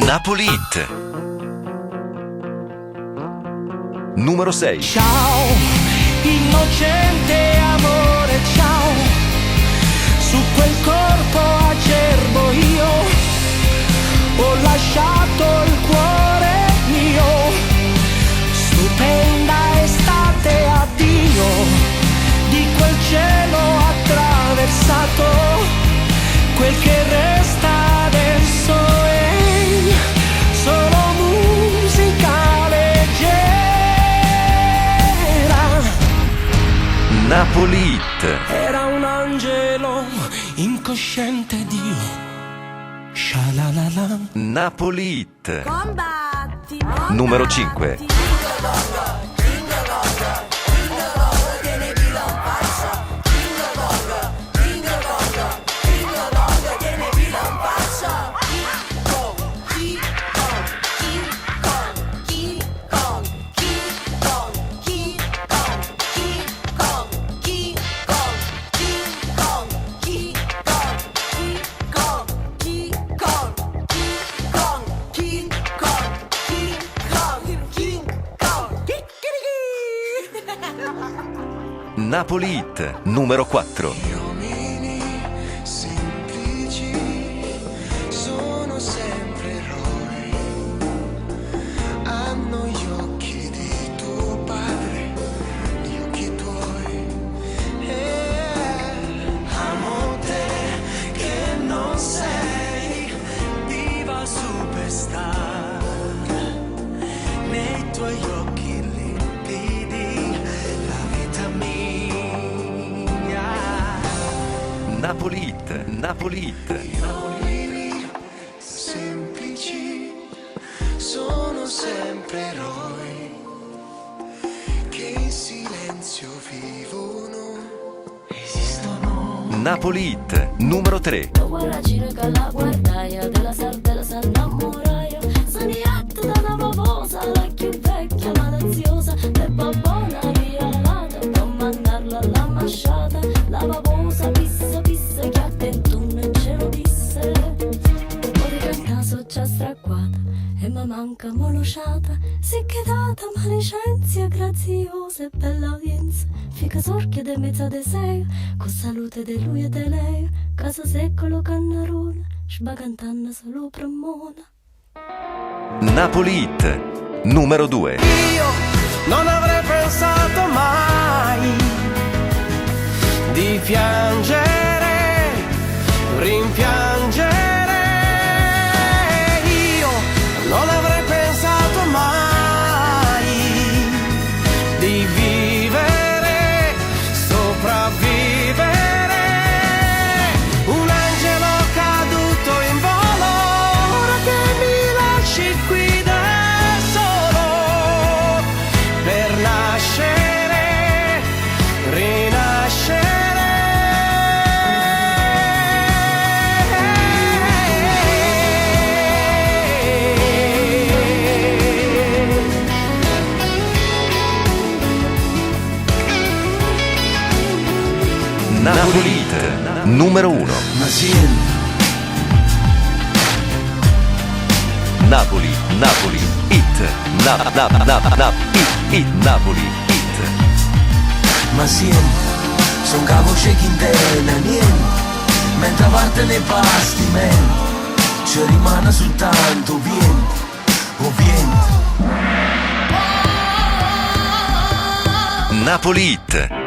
Napoli Hit. Numero 6. Ciao, innocente amore, ciao. Su quel corpo acerbo io ho lasciato il cuore mio. Stupenda estate, addio. Di quel cielo attraversato, quel che resta adesso è solo musica leggera. Napoli Hit. Era un angelo incosciente Dio. Sha-la-la-la. Napoli Hit. Combatti. Numero 5. Napoli Hit. Numero 4. Uomini semplici sono sempre eroi, hanno gli occhi di tuo padre, gli occhi tuoi. Amo te che non sei diva superstar, nei tuoi occhi limpidi la vita mia. Napoli Hit. Napoli Hit. Uomini semplici sono sempre eroi che in silenzio vivono, esistono. Napoli Hit. Numero 3. Guarda gira che la guardaia della sardella s'innamoraia. Saniatta da una famosa, la più vecchia malaziosa, per babbona rialata, non mandarla alla masciata. La famosa pissa pissa che a 21 ce lo disse. Ora che il naso già stracquata e mi manca molosciata, si che data malicenzia graziosa e bella udienza. Fica sorchia de mezza de sei, con salute de lui e de lei, casa secolo cannarona, sbagantanna solo promona. Napoli Hit. Numero 2. Io non avrei pensato mai di piangere, rimpiangere. Io non avrei pensato mai di vivere, sopravvivere. Un angelo caduto in volo, ora che mi lasci qui da solo, per nascere, rinascere. Napoli Hit. Numero 1. Ma sì, Napoli. Napoli Hit. Hit. Napoli Hit. ma sì, son capo c'è chi intende niente, mentre parte nei pasti, man, ci rimane soltanto vento, o vento. Napoli Hit.